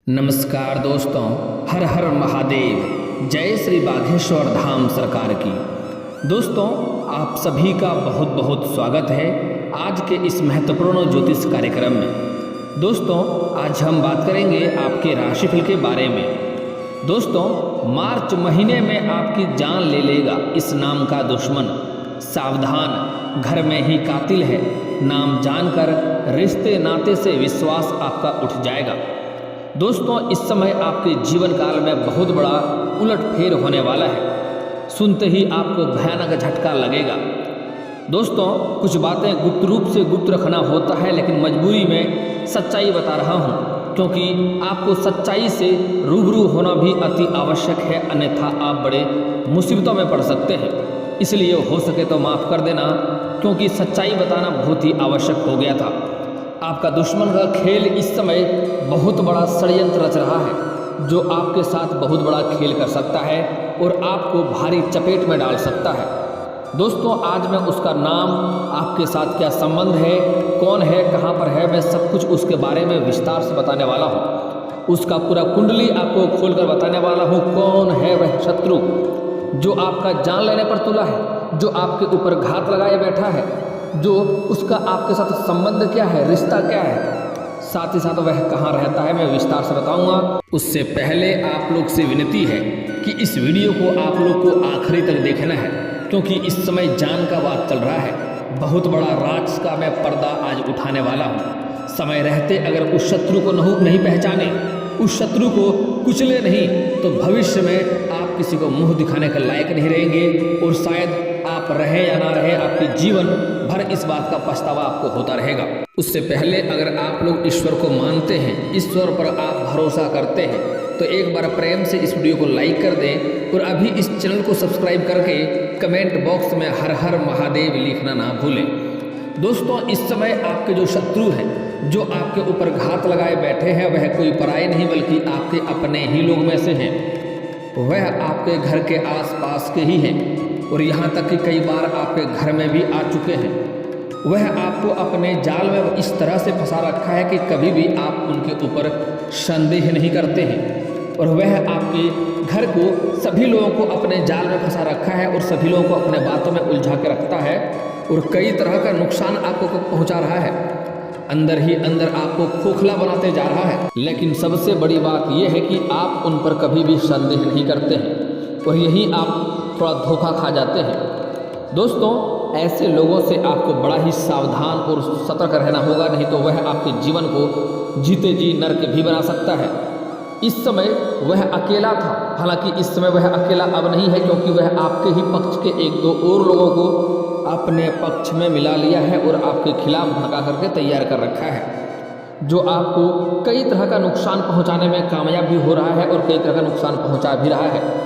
नमस्कार दोस्तों, हर हर महादेव, जय श्री बागेश्वर धाम सरकार की। दोस्तों, आप सभी का बहुत बहुत स्वागत है आज के इस महत्वपूर्ण ज्योतिष कार्यक्रम में। दोस्तों, आज हम बात करेंगे आपके राशिफल के बारे में। दोस्तों, मार्च महीने में आपकी जान ले लेगा इस नाम का दुश्मन। सावधान, घर में ही कातिल है। नाम जानकर रिश्ते नाते से विश्वास आपका उठ जाएगा। दोस्तों, इस समय आपके जीवन काल में बहुत बड़ा उलटफेर होने वाला है। सुनते ही आपको भयानक झटका लगेगा। दोस्तों, कुछ बातें गुप्त रूप से गुप्त रखना होता है, लेकिन मजबूरी में सच्चाई बता रहा हूँ, क्योंकि आपको सच्चाई से रूबरू होना भी अति आवश्यक है, अन्यथा आप बड़े मुसीबतों में पड़ सकते हैं। इसलिए हो सके तो माफ़ कर देना, क्योंकि सच्चाई बताना बहुत ही आवश्यक हो गया था। आपका दुश्मन का खेल इस समय बहुत बड़ा षड्यंत्र रच रहा है, जो आपके साथ बहुत बड़ा खेल कर सकता है और आपको भारी चपेट में डाल सकता है। दोस्तों, आज मैं उसका नाम, आपके साथ क्या संबंध है, कौन है, कहाँ पर है, मैं सब कुछ उसके बारे में विस्तार से बताने वाला हूँ। उसका पूरा कुंडली आपको खोलकर बताने वाला हूँ। कौन है वह शत्रु जो आपका जान लेने पर तुला है, जो आपके ऊपर घात लगाए बैठा है, जो उसका आपके साथ संबंध क्या है, रिश्ता क्या है, साथ ही साथ वह कहाँ रहता है, मैं विस्तार से बताऊंगा। उससे पहले आप लोग से विनती है कि इस वीडियो को आप लोग को आखिरी तक देखना है, क्योंकि इस समय जान का बात चल रहा है। बहुत बड़ा राज का मैं पर्दा आज उठाने वाला हूँ। समय रहते अगर उस शत्रु को नहीं पहचाने, उस शत्रु को कुचले नहीं, तो भविष्य में आप किसी को मुंह दिखाने के लायक नहीं रहेंगे, और शायद आप रहे या ना रहे, आपके जीवन भर इस बात का पछतावा आपको होता रहेगा। उससे पहले अगर आप लोग ईश्वर को मानते हैं, ईश्वर पर आप भरोसा करते हैं, तो एक बार प्रेम से इस वीडियो को लाइक कर दें, और अभी इस चैनल को सब्सक्राइब करके कमेंट बॉक्स में हर हर महादेव लिखना ना भूलें। दोस्तों, इस समय आपके जो शत्रु हैं, जो आपके ऊपर घात लगाए बैठे हैं, वह कोई पराये नहीं बल्कि आपके अपने ही लोग में से हैं। वह आपके घर के आसपास के ही हैं, और यहाँ तक कि कई बार आपके घर में भी आ चुके हैं। वह आपको अपने जाल में इस तरह से फंसा रखा है कि कभी भी आप उनके ऊपर संदेह नहीं करते हैं, और वह आपके घर को, सभी लोगों को अपने जाल में फंसा रखा है, और सभी लोगों को अपने बातों में उलझा के रखता है, और कई तरह का नुकसान आपको पहुँचा रहा है। अंदर ही अंदर आपको खोखला बनाते जा रहा है। लेकिन सबसे बड़ी बात यह है कि आप उन पर कभी भी संदेह नहीं करते हैं, और यही आप थोड़ा धोखा खा जाते हैं। दोस्तों, ऐसे लोगों से आपको बड़ा ही सावधान और सतर्क रहना होगा, नहीं तो वह आपके जीवन को जीते जी नरक भी बना सकता है। इस समय वह अकेला था, हालांकि इस समय वह अकेला अब नहीं है, क्योंकि वह आपके ही पक्ष के एक दो और लोगों को अपने पक्ष में मिला लिया है, और आपके खिलाफ भड़का करके तैयार कर रखा है, जो आपको कई तरह का नुकसान पहुँचाने में कामयाब भी हो रहा है, और कई तरह का नुकसान पहुँचा भी रहा है।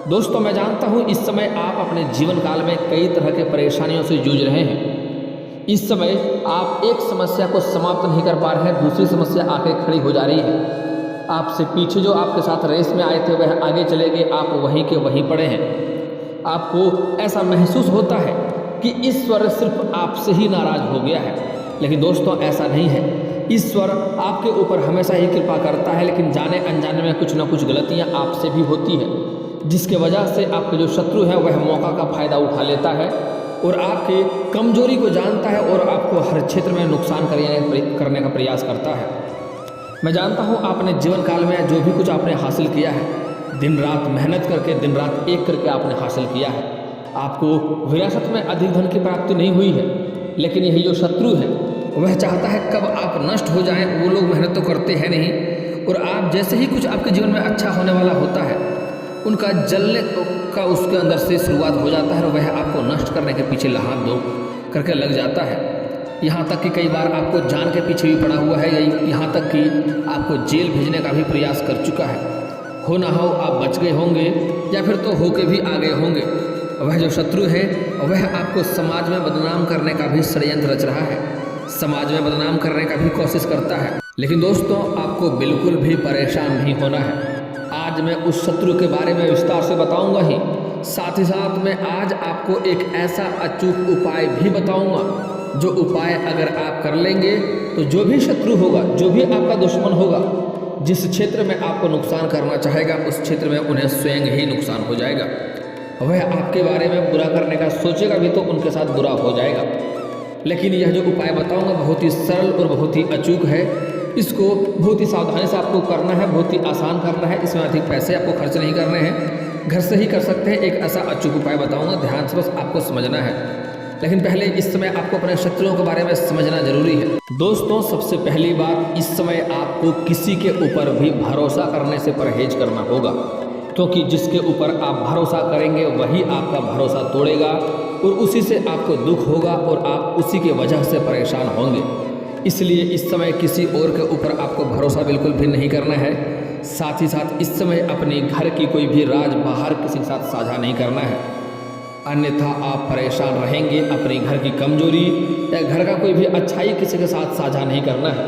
दोस्तों, मैं जानता हूँ इस समय आप अपने जीवन काल में कई तरह के परेशानियों से जूझ रहे हैं। इस समय आप एक समस्या को समाप्त नहीं कर पा रहे हैं, दूसरी समस्या आके खड़ी हो जा रही है। आपसे पीछे जो आपके साथ रेस में आए थे, वह आगे चले गए, आप वहीं के वहीं पड़े हैं। आपको ऐसा महसूस होता है कि ईश्वर सिर्फ आपसे ही नाराज हो गया है, लेकिन दोस्तों ऐसा नहीं है। ईश्वर आपके ऊपर हमेशा ही कृपा करता है, लेकिन जाने अनजाने में कुछ न कुछ गलतियाँ आपसे भी होती है, जिसके वजह से आपके जो शत्रु है वह मौका का फ़ायदा उठा लेता है, और आपके कमजोरी को जानता है, और आपको हर क्षेत्र में नुकसान करने का प्रयास करता है। मैं जानता हूँ आपने जीवन काल में जो भी कुछ आपने हासिल किया है, दिन रात मेहनत करके, दिन रात एक करके आपने हासिल किया है। आपको विरासत में अधिक धन की प्राप्ति नहीं हुई है, लेकिन यही जो शत्रु है वह चाहता है कब आप नष्ट हो जाएं। वो लोग मेहनत तो करते हैं नहीं, और आप जैसे ही कुछ आपके जीवन में अच्छा होने वाला होता है, उनका जलने का उसके अंदर से शुरुआत हो जाता है, और वह आपको नष्ट करने के पीछे लहाम दो करके लग जाता है। यहाँ तक कि कई बार आपको जान के पीछे भी पड़ा हुआ है, यहाँ तक कि आपको जेल भेजने का भी प्रयास कर चुका है। हो ना हो आप बच गए होंगे, या फिर तो होके भी आ गए होंगे। वह जो शत्रु है वह आपको समाज में बदनाम करने का भी षड्यंत्र रच रहा है, समाज में बदनाम करने का भी कोशिश करता है। लेकिन दोस्तों, आपको बिल्कुल भी परेशान नहीं होना है। आज मैं उस शत्रु के बारे में विस्तार से बताऊंगा ही, साथ ही साथ मैं आज आपको एक ऐसा अचूक उपाय भी बताऊंगा, जो उपाय अगर आप कर लेंगे तो जो भी शत्रु होगा, जो भी आपका दुश्मन होगा, जिस क्षेत्र में आपको नुकसान करना चाहेगा उस क्षेत्र में उन्हें स्वयं ही नुकसान हो जाएगा। वह आपके बारे में बुरा करने का सोचेगा भी तो उनके साथ बुरा हो जाएगा। लेकिन यह जो उपाय बताऊंगा बहुत ही सरल और बहुत ही अचूक है। इसको बहुत ही सावधानी से आपको करना है, बहुत ही आसान करना है। इसमें अधिक पैसे आपको खर्च नहीं करने हैं, घर से ही कर सकते हैं। एक ऐसा अचूक उपाय बताऊंगा, ध्यान से बस आपको समझना है। लेकिन पहले इस समय आपको अपने शत्रुओं के बारे में समझना जरूरी है। दोस्तों, सबसे पहली बात, इस समय आपको किसी के ऊपर भी भरोसा करने से परहेज करना होगा, क्योंकि जिसके ऊपर आप भरोसा करेंगे वही आपका भरोसा तोड़ेगा और उसी से आपको दुख होगा और आप उसी के वजह से परेशान होंगे। इसलिए इस समय किसी और के ऊपर आपको भरोसा बिल्कुल भी नहीं करना है। साथ ही साथ इस समय अपने घर की कोई भी राज बाहर किसी के साथ साझा नहीं करना है, अन्यथा आप परेशान रहेंगे। अपने घर की कमजोरी या घर का कोई भी अच्छाई किसी के साथ साझा नहीं करना है।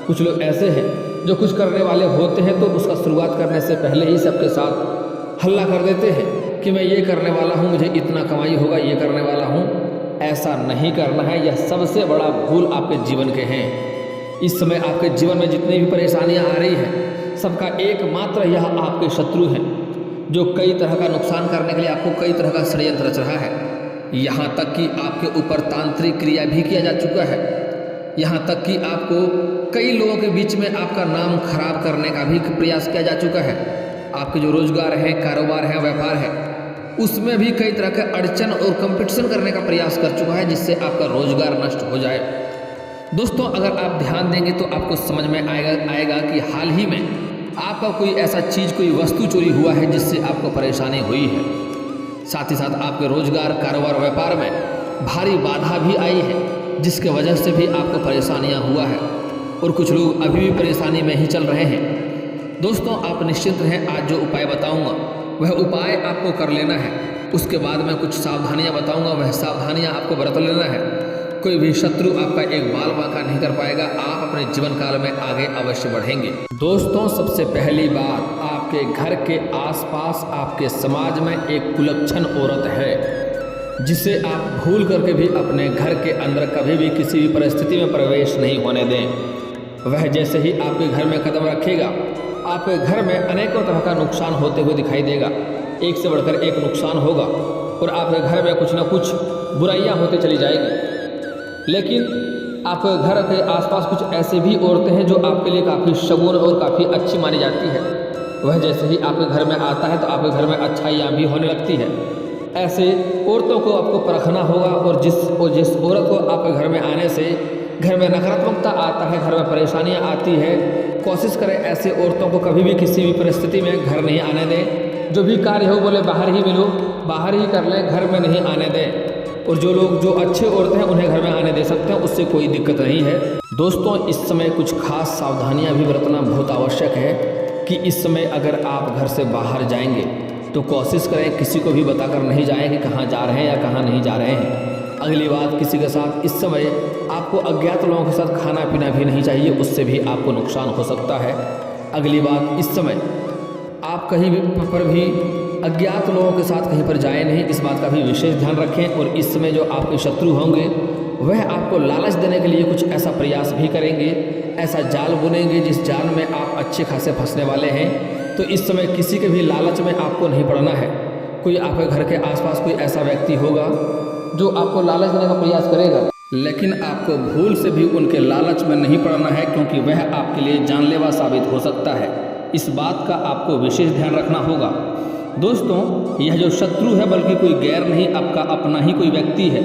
कुछ लोग ऐसे हैं जो कुछ करने वाले होते हैं तो उसका शुरुआत करने से पहले ही सबके साथ हल्ला कर देते हैं कि मैं ये करने वाला हूँ, मुझे इतना कमाई होगा, ये करने वाला हूँ। ऐसा नहीं करना है। यह सबसे बड़ा भूल आपके जीवन के हैं। इस समय आपके जीवन में जितनी भी परेशानियां आ रही हैं, सबका एकमात्र यह आपके शत्रु हैं, जो कई तरह का नुकसान करने के लिए आपको कई तरह का षड्यंत्र रच रहा है। यहाँ तक कि आपके ऊपर तांत्रिक क्रिया भी किया जा चुका है। यहाँ तक कि आपको कई लोगों के बीच में आपका नाम खराब करने का भी प्रयास किया जा चुका है। आपके जो रोजगार है, कारोबार है, व्यापार है, उसमें भी कई तरह के अड़चन और कंपटीशन करने का प्रयास कर चुका है, जिससे आपका रोजगार नष्ट हो जाए। दोस्तों, अगर आप ध्यान देंगे तो आपको समझ में आएगा कि हाल ही में आपका कोई ऐसा चीज़, कोई वस्तु चोरी हुआ है जिससे आपको परेशानी हुई है। साथ ही साथ आपके रोजगार, कारोबार, व्यापार में भारी बाधा भी आई है, जिसके वजह से भी आपको परेशानियां हुआ है और कुछ लोग अभी भी परेशानी में ही चल रहे हैं। दोस्तों, आप निश्चिंत रहें। आज जो उपाय बताऊंगा वह उपाय आपको कर लेना है। उसके बाद मैं कुछ सावधानियां बताऊंगा, वह सावधानियां आपको बरत लेना है। कोई भी शत्रु आपका एक बाल बांका नहीं कर पाएगा। आप अपने जीवन काल में आगे अवश्य बढ़ेंगे। दोस्तों, सबसे पहली बात, आपके घर के आसपास, आपके समाज में एक कुलक्षण औरत है, जिसे आप भूल करके भी अपने घर के अंदर कभी भी किसी भी परिस्थिति में प्रवेश नहीं होने दें। वह जैसे ही आपके घर में कदम रखेगा, आपके घर में अनेकों तरह का नुकसान होते हुए दिखाई देगा। एक से बढ़कर एक नुकसान होगा और आपके घर में कुछ न कुछ बुराइयां होते चली जाएगी। लेकिन आपके घर के आसपास कुछ ऐसे भी औरतें हैं जो आपके लिए काफ़ी शगुन और काफ़ी अच्छी मानी जाती है। वह जैसे ही आपके घर में आता है तो आपके घर में अच्छाइयाँ भी होने लगती है। ऐसे औरतों को आपको परखना होगा और जिस औरत को आपके घर में आने से घर में नकारात्मकता आता है, घर में परेशानियां आती है, कोशिश करें ऐसे औरतों को कभी भी किसी भी परिस्थिति में घर नहीं आने दें। जो भी कार्य हो बोले बाहर ही मिलो, बाहर ही कर लें, घर में नहीं आने दें। और जो लोग जो अच्छे औरतें हैं उन्हें घर में आने दे सकते हैं, उससे कोई दिक्कत नहीं है। दोस्तों, इस समय कुछ खास सावधानियां भी बरतना बहुत आवश्यक है कि इस समय अगर आप घर से बाहर जाएंगे तो कोशिश करें किसी को भी बताकर नहीं जाएं कि कहाँ जा रहे हैं या कहाँ नहीं जा रहे हैं। अगली बात, किसी के साथ इस समय आपको अज्ञात लोगों के साथ खाना पीना भी नहीं चाहिए, उससे भी आपको नुकसान हो सकता है। अगली बात, इस समय आप कहीं पर भी अज्ञात लोगों के साथ कहीं पर जाएं नहीं, इस बात का भी विशेष ध्यान रखें। और इस समय जो आपके शत्रु होंगे वह आपको लालच देने के लिए कुछ ऐसा प्रयास भी करेंगे, ऐसा जाल बुनेंगे जिस जाल में आप अच्छे खासे फंसने वाले हैं। तो इस समय किसी के भी लालच में आपको नहीं पड़ना है। कोई आपके घर के आसपास कोई ऐसा व्यक्ति होगा जो आपको लालच देने का प्रयास करेगा, लेकिन आपको भूल से भी उनके लालच में नहीं पड़ना है, क्योंकि वह आपके लिए जानलेवा साबित हो सकता है। इस बात का आपको विशेष ध्यान रखना होगा। दोस्तों, यह जो शत्रु है बल्कि कोई गैर नहीं, आपका अपना ही कोई व्यक्ति है।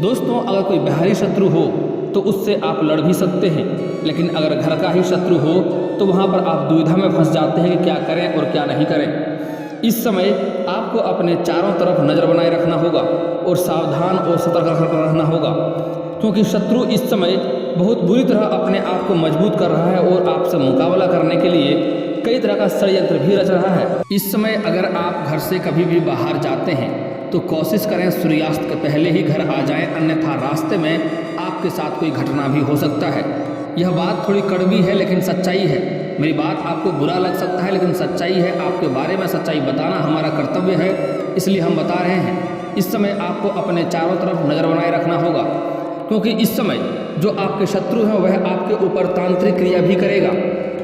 दोस्तों, अगर कोई बाहरी शत्रु हो तो उससे आप लड़ भी सकते हैं, लेकिन अगर घर का ही शत्रु हो तो वहाँ पर आप दुविधा में फंस जाते हैं कि क्या करें और क्या नहीं करें। इस समय आपको अपने चारों तरफ नज़र बनाए रखना होगा और सावधान और सतर्क रहना होगा, क्योंकि शत्रु इस समय बहुत बुरी तरह अपने आप को मजबूत कर रहा है और आपसे मुकाबला करने के लिए कई तरह का षड्यंत्र भी रच रहा है। इस समय अगर आप घर से कभी भी बाहर जाते हैं तो कोशिश करें सूर्यास्त के पहले ही घर आ जाएं, अन्यथा रास्ते में आपके साथ कोई घटना भी हो सकता है। यह बात थोड़ी कड़वी है लेकिन सच्चाई है। मेरी बात आपको बुरा लग सकता है लेकिन सच्चाई है। आपके बारे में सच्चाई बताना हमारा कर्तव्य है, इसलिए हम बता रहे हैं। इस समय आपको अपने चारों तरफ नज़र बनाए रखना होगा, क्योंकि इस समय जो आपके शत्रु हैं वह आपके ऊपर तांत्रिक क्रिया भी करेगा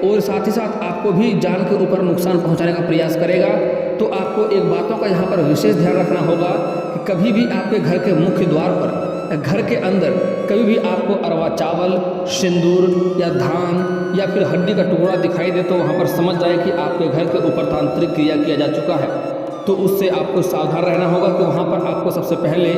और साथ ही साथ आप आपको भी जान के ऊपर नुकसान पहुंचाने का प्रयास करेगा। तो आपको एक बातों का यहाँ पर विशेष ध्यान रखना होगा कि कभी भी आपके घर के मुख्य द्वार पर, घर के अंदर कभी भी आपको अरवा चावल, सिंदूर या धान या फिर हड्डी का टुकड़ा दिखाई दे तो वहाँ पर समझ जाए कि आपके घर के ऊपर तांत्रिक क्रिया किया जा चुका है। तो उससे आपको सावधान रहना होगा कि वहाँ पर आपको सबसे पहले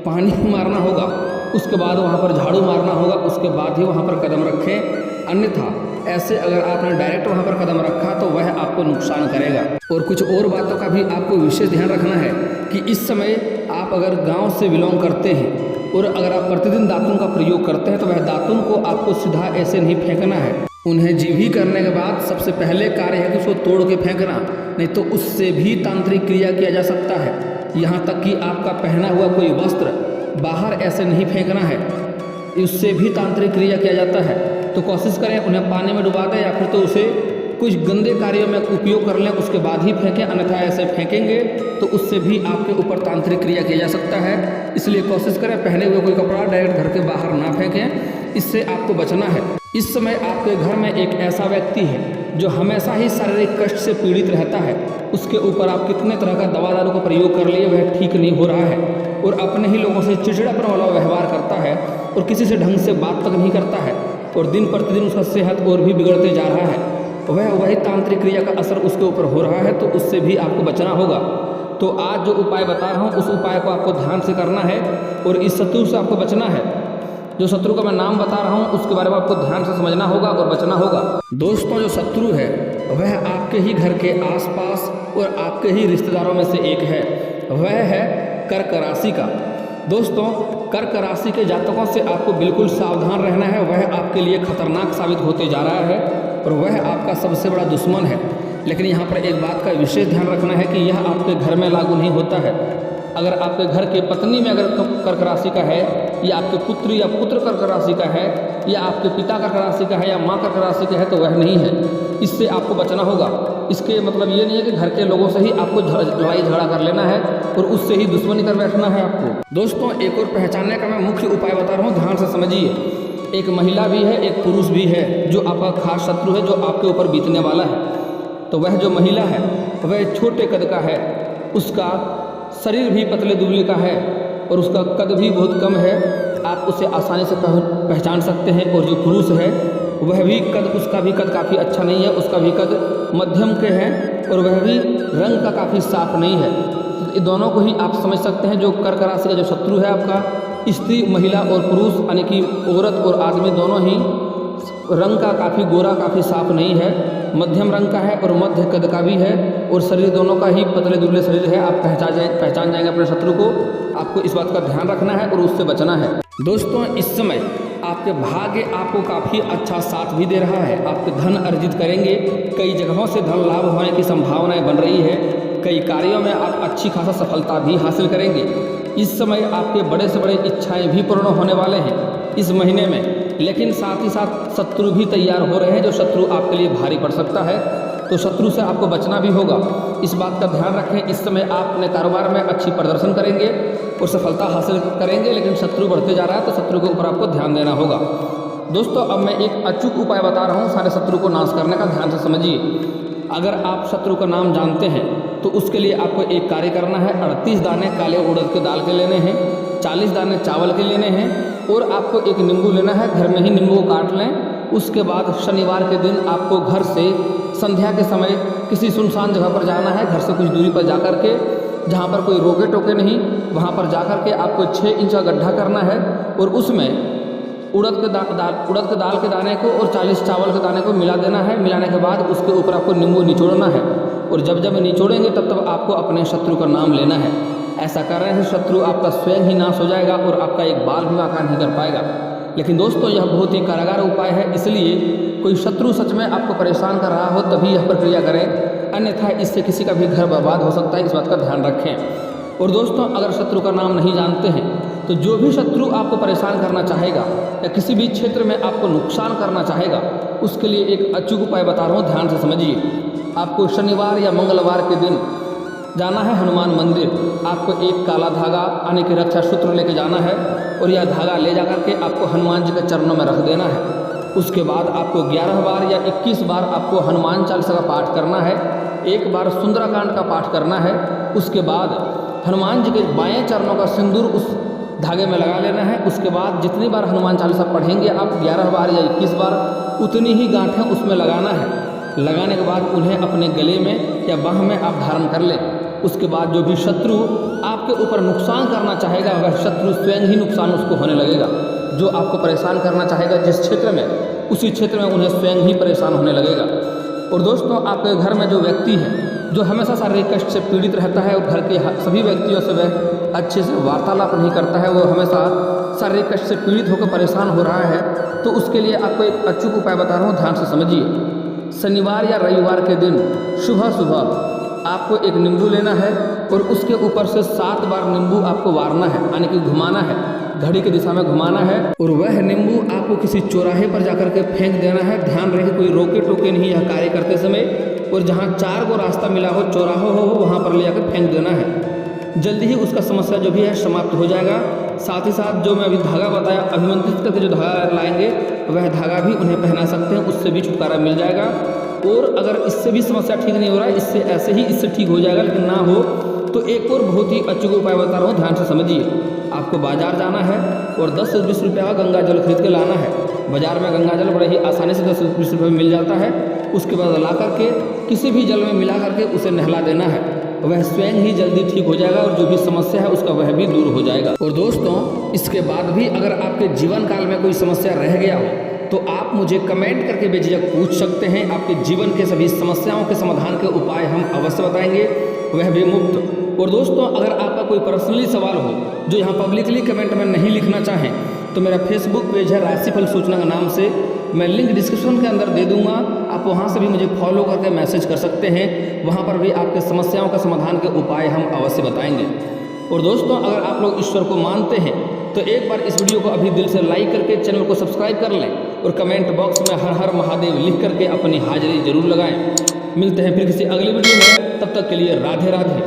पानी मारना होगा, उसके बाद वहाँ पर झाड़ू मारना होगा, उसके बाद ही वहाँ पर कदम रखें। अन्यथा ऐसे अगर आपने डायरेक्ट वहाँ पर कदम रखा तो वह आपको नुकसान करेगा। और कुछ और बातों का भी आपको विशेष ध्यान रखना है कि इस समय आप अगर गांव से बिलोंग करते हैं और अगर आप प्रतिदिन दातुन का प्रयोग करते हैं तो वह दातुन को आपको सीधा ऐसे नहीं फेंकना है। उन्हें जीभी करने के बाद सबसे पहले कार्य है कि उसको तोड़ के फेंकना, नहीं तो उससे भी तांत्रिक क्रिया किया जा सकता है। यहाँ तक कि आपका पहना हुआ कोई वस्त्र बाहर ऐसे नहीं फेंकना है, उससे भी तांत्रिक क्रिया किया जाता है। तो कोशिश करें उन्हें पानी में डुबा दें या फिर तो उसे कुछ गंदे कार्यों में उपयोग कर लें, उसके बाद ही फेंकें। अन्यथा ऐसे फेंकेंगे तो उससे भी आपके ऊपर तांत्रिक क्रिया किया जा सकता है। इसलिए कोशिश करें पहने हुए कोई कपड़ा डायरेक्ट घर के बाहर ना फेंकें, इससे आपको बचना है। इस समय आपके घर में एक ऐसा व्यक्ति है जो हमेशा ही शारीरिक कष्ट से पीड़ित रहता है। उसके ऊपर आप कितने तरह का दवा दारू का प्रयोग कर लिए, वह ठीक नहीं हो रहा है और अपने ही लोगों से चिड़चिड़ापन वाला व्यवहार करता है और किसी से ढंग से बात तक नहीं करता है और दिन प्रतिदिन उसका सेहत और भी बिगड़ते जा रहा है। वही तांत्रिक क्रिया का असर उसके ऊपर हो रहा है, तो उससे भी आपको बचना होगा। तो आज जो उपाय बता रहा हूँ उस उपाय को आपको ध्यान से करना है और इस शत्रु से आपको बचना है। जो शत्रु का मैं नाम बता रहा हूँ उसके बारे में आपको ध्यान से समझना होगा और बचना होगा। दोस्तों, जो शत्रु है वह आपके ही घर के आसपास और आपके ही रिश्तेदारों में से एक है। वह है कर्क राशि का। दोस्तों, कर्क राशि के जातकों से आपको बिल्कुल सावधान रहना है। वह आपके लिए खतरनाक साबित होते जा रहा है और वह आपका सबसे बड़ा दुश्मन है। लेकिन यहाँ पर एक बात का विशेष ध्यान रखना है कि यह आपके घर में लागू नहीं होता है। अगर आपके घर के पत्नी में अगर कर्क राशि का है, या आपके पुत्र या पुत्र कर्क राशि का है, या आपके पिता कर्क राशि का है, या माँ कर्क राशि का है, तो वह नहीं है। इससे आपको बचना होगा। इसके मतलब ये नहीं है कि घर के लोगों से ही आपको लड़ाई झगड़ा कर लेना है और उससे ही दुश्मनी कर बैठना है आपको। दोस्तों, एक और पहचानने का मैं मुख्य उपाय बता रहा हूँ, ध्यान से समझिए। एक महिला भी है, एक पुरुष भी है जो आपका खास शत्रु है, जो आपके ऊपर बीतने वाला है। तो वह जो महिला है वह छोटे कद का है, उसका शरीर भी पतले दुबले का है और उसका कद भी बहुत कम है। आप उसे आसानी से पहचान सकते हैं। और जो पुरुष है वह भी उसका भी कद काफ़ी अच्छा नहीं है, उसका भी कद मध्यम के हैं और वह भी रंग का काफ़ी साफ नहीं है। तो दोनों को ही आप समझ सकते हैं। जो कर्क राशि का जो शत्रु है आपका, स्त्री, महिला और पुरुष यानी कि औरत और आदमी दोनों ही रंग का काफ़ी गोरा, काफ़ी साफ नहीं है, मध्यम रंग का है और मध्य कद का भी है और शरीर दोनों का ही पतले दुबले शरीर है। आप पहचान जाएंगे अपने शत्रु को। आपको इस बात का ध्यान रखना है और उससे बचना है। दोस्तों, इस समय आपके भाग्य आपको काफ़ी अच्छा साथ भी दे रहा है। आप धन अर्जित करेंगे, कई जगहों से धन लाभ होने की संभावनाएं बन रही है। कई कार्यों में आप अच्छी खासा सफलता भी हासिल करेंगे। इस समय आपके बड़े से बड़े इच्छाएं भी पूर्ण होने वाले हैं इस महीने में। लेकिन साथ ही साथ शत्रु भी तैयार हो रहे हैं, जो शत्रु आपके लिए भारी पड़ सकता है। तो शत्रु से आपको बचना भी होगा। इस बात का ध्यान रखें। इस समय आप अपने कारोबार में अच्छी प्रदर्शन करेंगे और सफलता हासिल करेंगे, लेकिन शत्रु बढ़ते जा रहा है तो शत्रु के ऊपर आपको ध्यान देना होगा। दोस्तों, अब मैं एक अचूक उपाय बता रहा हूँ सारे शत्रु को नाश करने का, ध्यान से समझिए। अगर आप शत्रु का नाम जानते हैं तो उसके लिए आपको एक कार्य करना है। 38 दाने काले उड़द के दाल के लेने हैं, 40 दाने चावल के लेने हैं और आपको एक नींबू लेना है। घर में ही नींबू को काट लें। उसके बाद शनिवार के दिन आपको घर से संध्या के समय किसी सुनसान जगह पर जाना है। घर से कुछ दूरी पर जाकर के, जहाँ पर कोई रोके टोके नहीं, वहाँ पर जाकर के आपको 6 इंच का गड्ढा करना है और उसमें उड़द के दाल के दाने को और 40 चावल के दाने को मिला देना है। मिलाने के बाद उसके ऊपर आपको नींबू निचोड़ना है और जब जब निचोड़ेंगे तब आपको अपने शत्रु का नाम लेना है। ऐसा करने से शत्रु आपका स्वयं ही नाश हो जाएगा और आपका एक बाल भी आकार नहीं कर पाएगा। लेकिन दोस्तों, यह बहुत ही कारगर उपाय है, इसलिए कोई शत्रु सच में आपको परेशान कर रहा हो तभी यह प्रक्रिया करें, अन्यथा इससे किसी का भी घर बर्बाद हो सकता है। इस बात का ध्यान रखें। और दोस्तों, अगर शत्रु का नाम नहीं जानते हैं तो जो भी शत्रु आपको परेशान करना चाहेगा या किसी भी क्षेत्र में आपको नुकसान करना चाहेगा, उसके लिए एक अचूक उपाय बता रहा हूँ, ध्यान से समझिए। आपको शनिवार या मंगलवार के दिन जाना है हनुमान मंदिर। आपको एक काला धागा यानी कि रक्षा सूत्र लेके जाना है और यह धागा ले जाकर के आपको हनुमान जी के चरणों में रख देना है उसके बाद आपको 11 बार या 21 बार आपको हनुमान चालीसा का पाठ करना है, एक बार सुंदराकांड का पाठ करना है। उसके बाद हनुमान जी के बाएं चरणों का सिंदूर उस धागे में लगा लेना है। उसके बाद जितनी बार हनुमान चालीसा पढ़ेंगे आप 11 बार या 21 बार, उतनी ही गांठें उसमें लगाना है। लगाने के बाद उन्हें अपने गले में या बाह में आप धारण कर लें। उसके बाद जो भी शत्रु आपके ऊपर नुकसान करना चाहेगा वह शत्रु स्वयं ही नुकसान उसको होने लगेगा। जो आपको परेशान करना चाहेगा जिस क्षेत्र में, उसी क्षेत्र में उन्हें स्वयं ही परेशान होने लगेगा। और दोस्तों, आपके घर में जो व्यक्ति है जो हमेशा शारीरिक कष्ट से पीड़ित रहता है और घर के सभी व्यक्तियों से वह अच्छे से वार्तालाप नहीं करता है, वो हमेशा शारीरिक कष्ट से पीड़ित होकर परेशान हो रहा है, तो उसके लिए आपको एक अचूक उपाय बता रहा हूँ, ध्यान से समझिए। शनिवार या रविवार के दिन सुबह सुबह आपको एक नींबू लेना है और उसके ऊपर से 7 बार नींबू आपको वारना है, यानी कि घुमाना है, घड़ी की दिशा में घुमाना है। और वह नींबू आपको किसी चौराहे पर जाकर के फेंक देना है। ध्यान रहे कोई रोके टोके नहीं यह कार्य करते समय, और जहाँ 4 गो रास्ता मिला हो, चौराहा हो, वहाँ पर ले जाकर फेंक देना है। जल्दी ही उसका समस्या जो भी है समाप्त हो जाएगा। साथ ही साथ जो मैं अभी धागा बताया, अभिमंत्रित करके जो धागा लाएंगे वह धागा भी उन्हें पहना सकते हैं, उससे भी छुटकारा मिल जाएगा। और अगर इससे भी समस्या ठीक नहीं हो रहा है, इससे ऐसे ही इससे ठीक हो जाएगा, लेकिन ना हो तो एक और बहुत ही अचूक उपाय बता रहा हूँ, ध्यान से समझिए। आपको बाजार जाना है और 10 से 20 रुपये का गंगा जल खरीद के लाना है। बाजार में गंगा जल बड़े ही आसानी से 10 से 20 रुपये में मिल जाता है। उसके बाद ला करके किसी भी जल में मिला करके उसे नहला देना है, वह स्वयं ही जल्दी ठीक हो जाएगा और जो भी समस्या है उसका वह भी दूर हो जाएगा। और दोस्तों, इसके बाद भी अगर आपके जीवन काल में कोई समस्या रह गया हो तो आप मुझे कमेंट करके बेझिझक पूछ सकते हैं। आपके जीवन के सभी समस्याओं के समाधान के उपाय हम अवश्य बताएंगे, वह भी मुफ्त। और दोस्तों, अगर आपका कोई पर्सनली सवाल हो जो यहाँ पब्लिकली कमेंट में नहीं लिखना चाहें तो मेरा फेसबुक पेज है राशिफल सूचना के नाम से, मैं लिंक डिस्क्रिप्शन के अंदर दे दूंगा, आप वहाँ से भी मुझे फॉलो करके मैसेज कर सकते हैं। वहाँ पर भी आपके समस्याओं का समाधान के उपाय हम अवश्य बताएंगे। और दोस्तों, अगर आप लोग ईश्वर को मानते हैं तो एक बार इस वीडियो को अभी दिल से लाइक करके चैनल को सब्सक्राइब कर लें और कमेंट बॉक्स में हर हर महादेव लिख करके अपनी हाजिरी जरूर लगाएं। मिलते हैं फिर किसी अगली वीडियो में, तब तक के लिए राधे राधे।